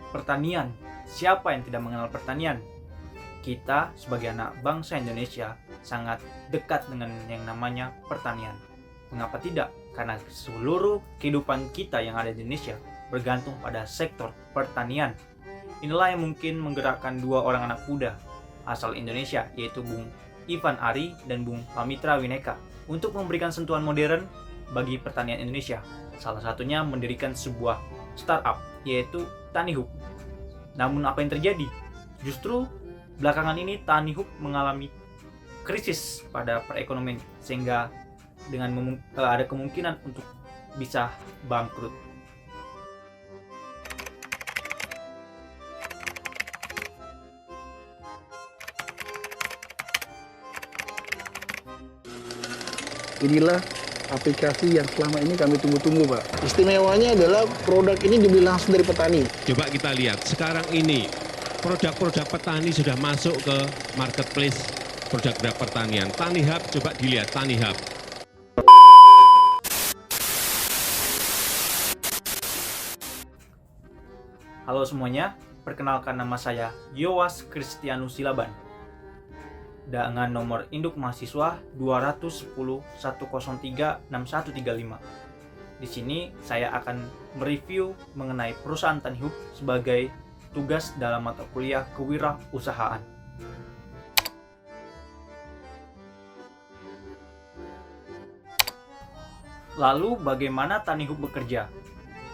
Pertanian, siapa yang tidak mengenal pertanian? Kita sebagai anak bangsa Indonesia sangat dekat dengan yang namanya pertanian. Mengapa tidak? Karena seluruh kehidupan kita yang ada di Indonesia bergantung pada sektor pertanian. Inilah yang mungkin menggerakkan dua orang anak muda asal Indonesia, yaitu Bung Ivan Ari dan Bung Pamitra Wineka, untuk memberikan sentuhan modern bagi pertanian Indonesia. Salah satunya mendirikan sebuah startup, yaitu Tanihub. Namun apa yang terjadi? Justru belakangan ini Tanihub mengalami krisis pada perekonomian, sehingga ada kemungkinan untuk bisa bangkrut. Inilah aplikasi yang selama ini kami tunggu-tunggu, Pak. Istimewanya adalah produk ini dibeli langsung dari petani. Coba kita lihat, sekarang ini produk-produk petani sudah masuk ke marketplace produk pertanian. Tanihub, coba dilihat Tanihub. Halo semuanya, perkenalkan nama saya Yowas Kristianus Silaban dengan nomor induk mahasiswa 210 103 6135. Di sini saya akan mereview mengenai perusahaan Tanihub sebagai tugas dalam mata kuliah kewirausahaan. Lalu bagaimana Tanihub bekerja?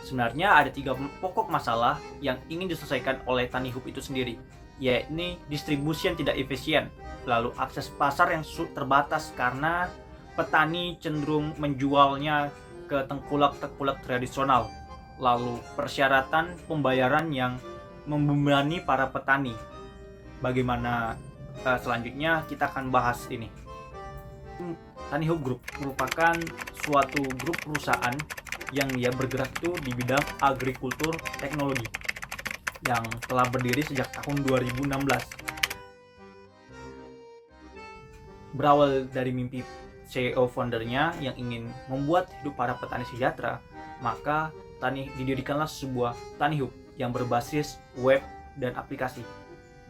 Sebenarnya ada 3 pokok masalah yang ingin diselesaikan oleh Tanihub itu sendiri, yaitu distribusi yang tidak efisien, lalu akses pasar yang terbatas karena petani cenderung menjualnya ke tengkulak-tengkulak tradisional, lalu persyaratan pembayaran yang membebani para petani. Bagaimana selanjutnya kita akan bahas ini. Tanihub Group merupakan suatu grup perusahaan yang dia bergerak itu di bidang agrikultur teknologi yang telah berdiri sejak tahun 2016. Berawal dari mimpi CEO foundernya yang ingin membuat hidup para petani sejahtera, maka didirikanlah sebuah Tanihub yang berbasis web dan aplikasi.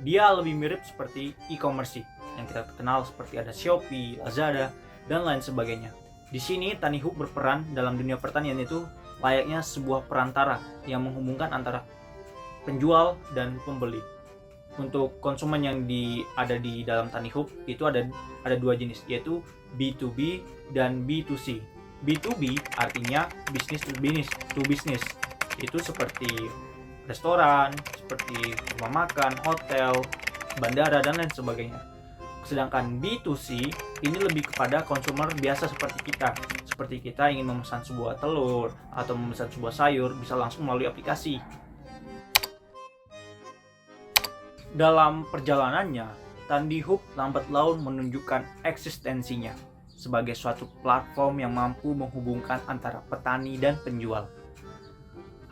Dia lebih mirip seperti e-commerce yang kita kenal seperti ada Shopee, Lazada, dan lain sebagainya. Di sini Tanihub berperan dalam dunia pertanian itu layaknya sebuah perantara yang menghubungkan antara penjual dan pembeli. Untuk konsumen yang ada di dalam Tanihub itu ada 2 jenis, yaitu B2B dan B2C. B2B artinya business to business. Itu seperti restoran, seperti rumah makan, hotel, bandara, dan lain sebagainya. Sedangkan B2C ini lebih kepada konsumer biasa seperti kita. Seperti kita ingin memesan sebuah telur atau memesan sebuah sayur, bisa langsung melalui aplikasi. Dalam perjalanannya, Tanihub lambat laun menunjukkan eksistensinya sebagai suatu platform yang mampu menghubungkan antara petani dan penjual.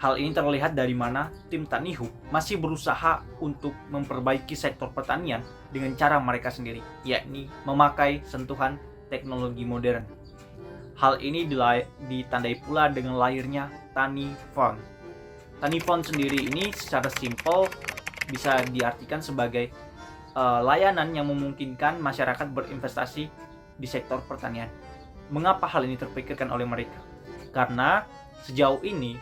Hal ini terlihat dari mana tim Tanihub masih berusaha untuk memperbaiki sektor pertanian dengan cara mereka sendiri, yakni memakai sentuhan teknologi modern. Hal ini ditandai pula dengan lahirnya Tanifund. Tanifund sendiri ini secara simpel bisa diartikan sebagai layanan yang memungkinkan masyarakat berinvestasi di sektor pertanian. Mengapa hal ini terpikirkan oleh mereka? Karena sejauh ini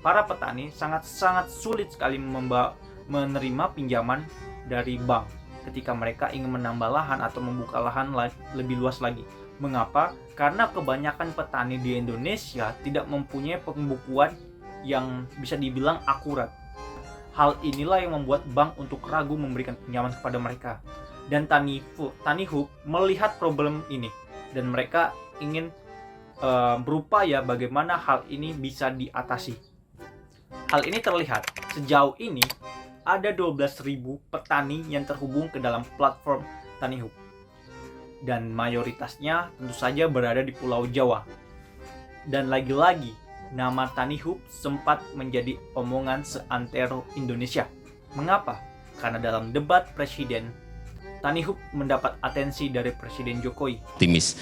para petani sangat sulit sekali menerima pinjaman dari bank ketika mereka ingin menambah lahan atau membuka lahan lebih luas lagi. Mengapa? Karena kebanyakan petani di Indonesia tidak mempunyai pembukuan yang bisa dibilang akurat. Hal inilah yang membuat bank untuk ragu memberikan pinjaman kepada mereka. Dan Tanihub melihat problem ini dan mereka ingin berupaya bagaimana hal ini bisa diatasi. Hal ini terlihat sejauh ini ada 12.000 petani yang terhubung ke dalam platform Tanihub. Dan mayoritasnya tentu saja berada di Pulau Jawa. Dan lagi-lagi nama Tanihub sempat menjadi omongan seantero Indonesia. Mengapa? Karena dalam debat presiden, Tanihub mendapat atensi dari Presiden Jokowi. Optimis.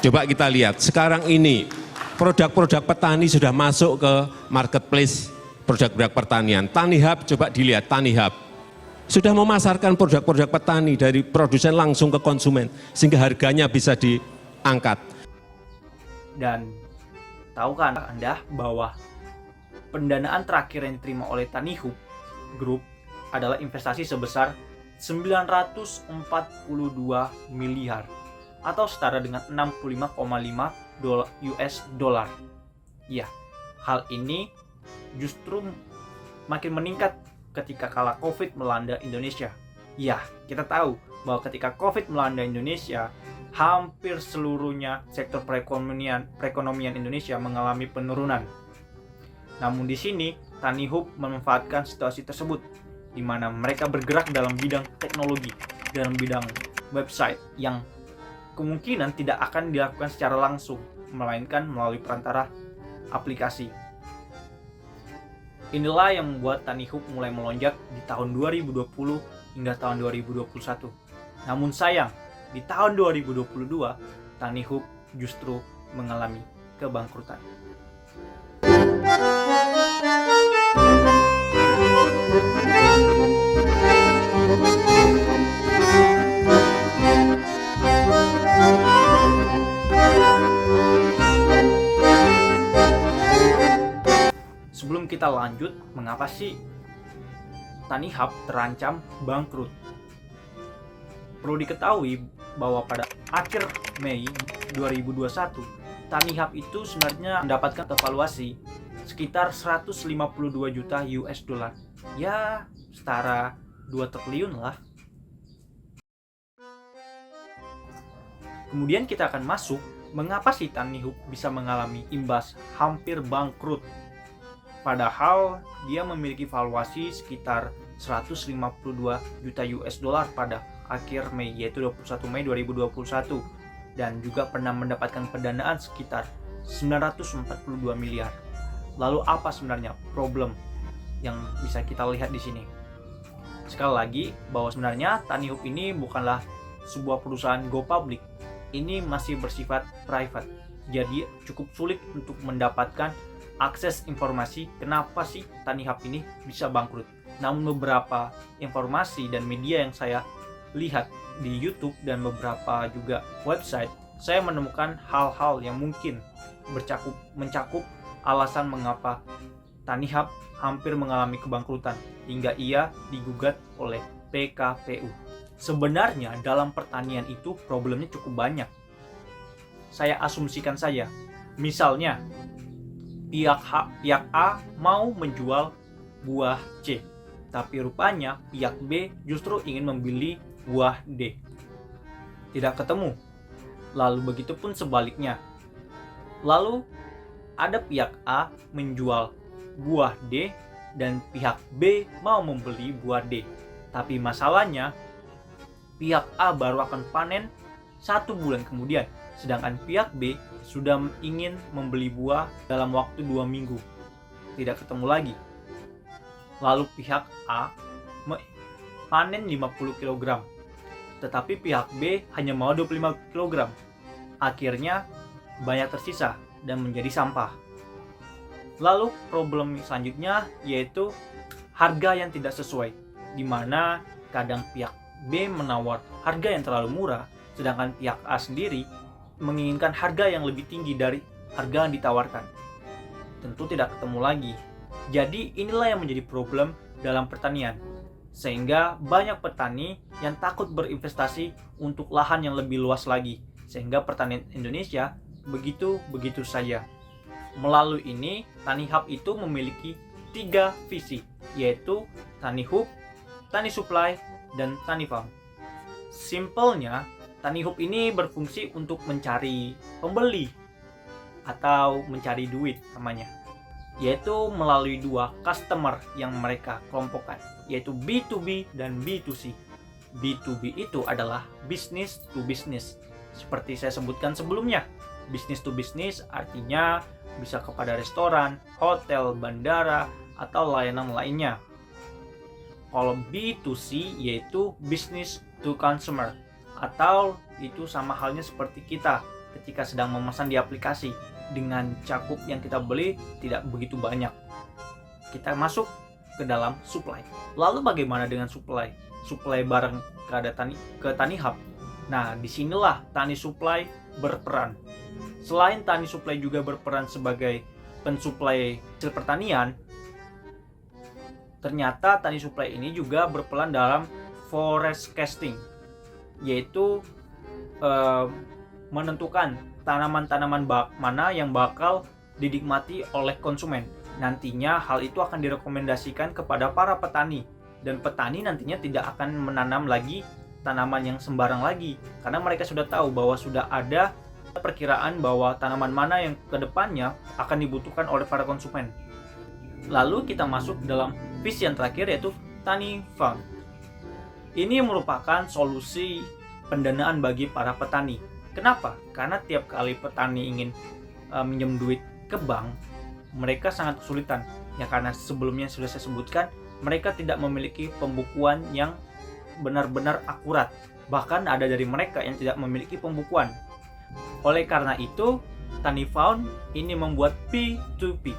Coba kita lihat, sekarang ini produk-produk petani sudah masuk ke marketplace produk pertanian. TaniHub, coba dilihat TaniHub. Sudah memasarkan produk-produk petani dari produsen langsung ke konsumen, sehingga harganya bisa diangkat. Dan tahukah Anda bahwa pendanaan terakhir yang diterima oleh TaniHub Group adalah investasi sebesar 942 miliar atau setara dengan 65,5 US dollar. Ya, hal ini justru makin meningkat ketika kala COVID melanda Indonesia. Ya, kita tahu bahwa ketika COVID melanda Indonesia, hampir seluruhnya sektor perekonomian Indonesia mengalami penurunan. Namun di sini, TaniHub memanfaatkan situasi tersebut, di mana mereka bergerak dalam bidang teknologi, dalam bidang website yang kemungkinan tidak akan dilakukan secara langsung, melainkan melalui perantara aplikasi. Inilah yang membuat TaniHub mulai melonjak di tahun 2020 hingga tahun 2021. Namun sayang, di tahun 2022, TaniHub justru mengalami kebangkrutan. Sebelum kita lanjut, mengapa sih TaniHub terancam bangkrut? Perlu diketahui bahwa pada akhir Mei 2021, TaniHub itu sebenarnya mendapatkan evaluasi sekitar 152 juta US dollar. Ya, setara 2 triliun lah. Kemudian kita akan masuk, mengapa sih TaniHub bisa mengalami imbas hampir bangkrut? Padahal dia memiliki valuasi sekitar 152 juta US dollar pada akhir Mei, yaitu 21 Mei 2021, dan juga pernah mendapatkan pendanaan sekitar 942 miliar. Lalu apa sebenarnya problem yang bisa kita lihat di sini? Sekali lagi, bahwa sebenarnya TaniHub ini bukanlah sebuah perusahaan go public. Ini masih bersifat private. Jadi cukup sulit untuk mendapatkan akses informasi kenapa sih TaniHub ini bisa bangkrut. Namun beberapa informasi dan media yang saya lihat di YouTube dan beberapa juga website, saya menemukan hal-hal yang mungkin mencakup alasan mengapa TaniHub hampir mengalami kebangkrutan hingga ia digugat oleh PKPU. Sebenarnya dalam pertanian itu problemnya cukup banyak. Saya asumsikan saja, misalnya pihak A mau menjual buah C, tapi rupanya pihak B justru ingin membeli buah D. Tidak ketemu. Lalu begitu pun sebaliknya. Lalu ada pihak A menjual buah D dan pihak B mau membeli buah D. Tapi masalahnya pihak A baru akan panen 1 bulan kemudian, sedangkan pihak B sudah ingin membeli buah dalam waktu 2 minggu. Tidak ketemu lagi. Lalu pihak A panen 50 kg, tetapi pihak B hanya mau 25 kg. Akhirnya banyak tersisa dan menjadi sampah. Lalu problem selanjutnya yaitu harga yang tidak sesuai, di mana kadang pihak B menawar harga yang terlalu murah, sedangkan pihak A sendiri menginginkan harga yang lebih tinggi dari harga yang ditawarkan. Tentu tidak ketemu lagi. Jadi inilah yang menjadi problem dalam pertanian, sehingga banyak petani yang takut berinvestasi untuk lahan yang lebih luas lagi, sehingga pertanian Indonesia begitu saja. Melalui ini, TaniHub itu memiliki 3 visi, yaitu TaniHub, TaniSupply, dan TaniFarm. Simpelnya, TaniHub ini berfungsi untuk mencari pembeli atau mencari duit namanya, yaitu melalui 2 customer yang mereka kelompokkan, yaitu B2B dan B2C. B2B itu adalah business to business. Seperti saya sebutkan sebelumnya, business to business artinya bisa kepada restoran, hotel, bandara, atau layanan lainnya. Kalau B2C yaitu business to consumer, atau itu sama halnya seperti kita ketika sedang memesan di aplikasi, dengan cakup yang kita beli tidak begitu banyak. kita masuk ke dalam supply. Lalu bagaimana dengan supply? Supply barang ke Tani Hub. Nah, disinilah Tani Supply berperan. Selain Tani Supply juga berperan sebagai pensuplai hasil pertanian, ternyata Tani Supply ini juga berperan dalam forecasting, yaitu menentukan tanaman-tanaman mana yang bakal dinikmati oleh konsumen. Nantinya hal itu akan direkomendasikan kepada para petani, dan petani nantinya tidak akan menanam lagi tanaman yang sembarang lagi, karena mereka sudah tahu bahwa sudah ada perkiraan bahwa tanaman mana yang kedepannya akan dibutuhkan oleh para konsumen. Lalu kita masuk dalam visi yang terakhir, yaitu Tani Fund. Ini merupakan solusi pendanaan bagi para petani. Kenapa? Karena tiap kali petani ingin minjem duit ke bank, mereka sangat kesulitan. Ya, karena sebelumnya sudah saya sebutkan, mereka tidak memiliki pembukuan yang benar-benar akurat. Bahkan ada dari mereka yang tidak memiliki pembukuan. Oleh karena itu, Tani Fund ini membuat P2P,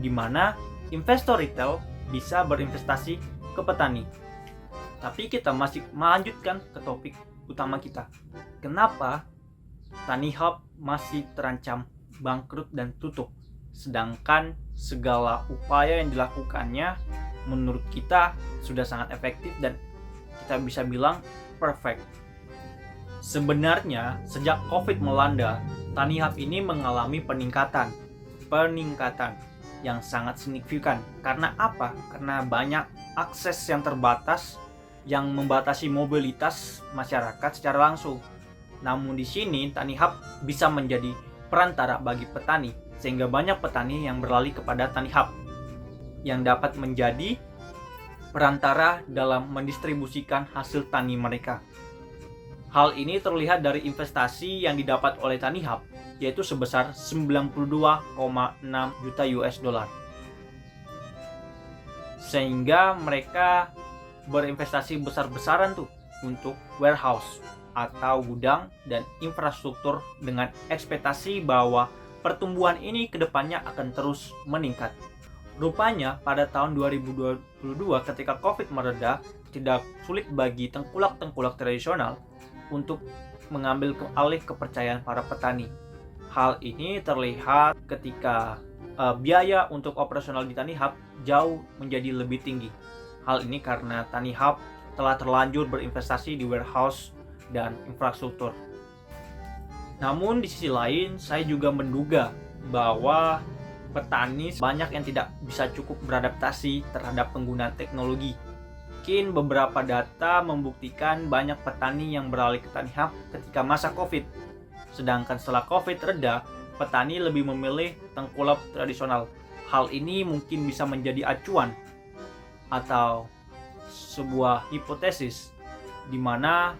di mana investor retail bisa berinvestasi ke petani. Tapi kita masih melanjutkan ke topik utama kita. Kenapa Tani Hub masih terancam bangkrut dan tutup, sedangkan segala upaya yang dilakukannya menurut kita sudah sangat efektif dan kita bisa bilang perfect. Sebenarnya sejak COVID melanda, Tani Hub ini mengalami peningkatan yang sangat signifikan. Karena apa? Karena banyak akses yang terbatas yang membatasi mobilitas masyarakat secara langsung. Namun di sini Tani Hub bisa menjadi perantara bagi petani, sehingga banyak petani yang beralih kepada Tani Hub yang dapat menjadi perantara dalam mendistribusikan hasil tani mereka. Hal ini terlihat dari investasi yang didapat oleh Tani Hub, yaitu sebesar 92,6 juta US dollar. Sehingga mereka berinvestasi besar-besaran tuh untuk warehouse atau gudang dan infrastruktur, dengan ekspektasi bahwa pertumbuhan ini kedepannya akan terus meningkat. Rupanya pada tahun 2022 ketika COVID mereda, tidak sulit bagi tengkulak-tengkulak tradisional untuk mengambil alih kepercayaan para petani. Hal ini terlihat ketika biaya untuk operasional di Tani Hub jauh menjadi lebih tinggi. Hal ini karena Tani Hub telah terlanjur berinvestasi di warehouse dan infrastruktur. Namun di sisi lain, saya juga menduga bahwa petani banyak yang tidak bisa cukup beradaptasi terhadap penggunaan teknologi. Mungkin beberapa data membuktikan banyak petani yang beralih ke Tani Hub ketika masa COVID. Sedangkan setelah COVID reda, petani lebih memilih tengkulak tradisional. Hal ini mungkin bisa menjadi acuan atau sebuah hipotesis di mana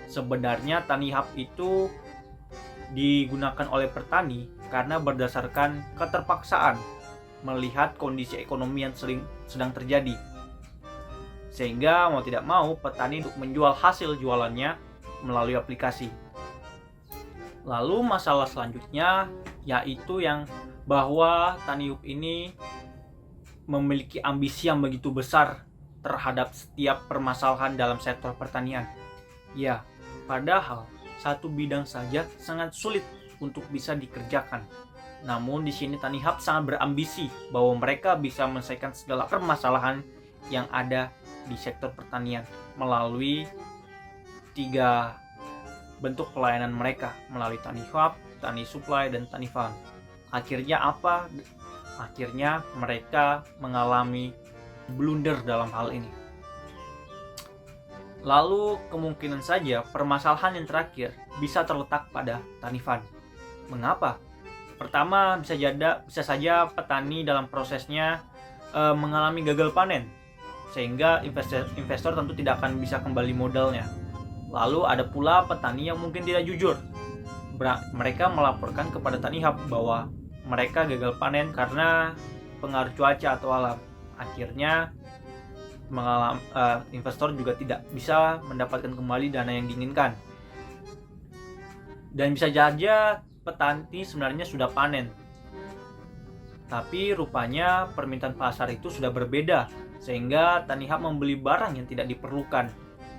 sebenarnya Tani Hub itu digunakan oleh petani karena berdasarkan keterpaksaan melihat kondisi ekonomi yang sedang terjadi. Sehingga mau tidak mau petani untuk menjual hasil jualannya melalui aplikasi. Lalu masalah selanjutnya yaitu yang bahwa Tani Hub ini memiliki ambisi yang begitu besar terhadap setiap permasalahan dalam sektor pertanian. Ya, padahal satu bidang saja sangat sulit untuk bisa dikerjakan. Namun di sini Tani Hub sangat berambisi bahwa mereka bisa menyelesaikan segala permasalahan yang ada di sektor pertanian melalui 3 bentuk pelayanan mereka, melalui Tani Hub, Tani Supply, dan Tani Fund. Akhirnya apa? Akhirnya mereka mengalami blunder dalam hal ini. Lalu kemungkinan saja permasalahan yang terakhir bisa terletak pada Tani Fund. Mengapa? Pertama, bisa saja petani dalam prosesnya mengalami gagal panen, sehingga investor tentu tidak akan bisa kembali modalnya. Lalu ada pula petani yang mungkin tidak jujur. Mereka melaporkan kepada Tani Hub bahwa mereka gagal panen karena pengaruh cuaca atau alam. Akhirnya investor juga tidak bisa mendapatkan kembali dana yang diinginkan. Dan bisa saja petani sebenarnya sudah panen, Tapi rupanya permintaan pasar itu sudah berbeda, sehingga Tanihub membeli barang yang tidak diperlukan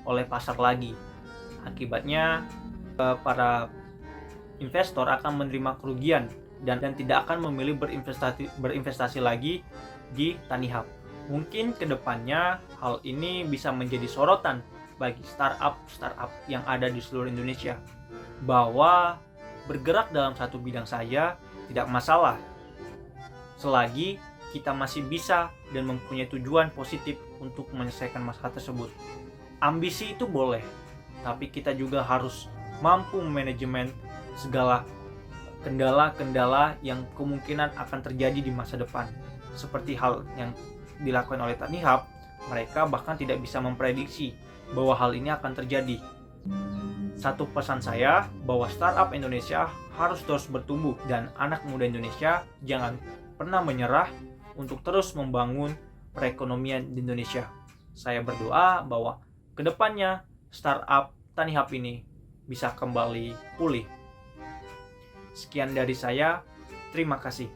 oleh pasar lagi. Akibatnya para investor akan menerima kerugian dan tidak akan memilih berinvestasi lagi di Tanihub. Mungkin kedepannya hal ini bisa menjadi sorotan bagi startup yang ada di seluruh Indonesia, bahwa bergerak dalam satu bidang saja tidak masalah selagi kita masih bisa dan mempunyai tujuan positif untuk menyelesaikan masalah tersebut. Ambisi itu boleh, tapi kita juga harus mampu manajemen segala kendala-kendala yang kemungkinan akan terjadi di masa depan. Seperti hal yang dilakukan oleh Tanihub, mereka bahkan tidak bisa memprediksi bahwa hal ini akan terjadi. Satu pesan saya, bahwa startup Indonesia harus terus bertumbuh dan anak muda Indonesia jangan pernah menyerah untuk terus membangun perekonomian di Indonesia. Saya berdoa bahwa kedepannya startup Tanihub ini bisa kembali pulih. Sekian dari saya, terima kasih.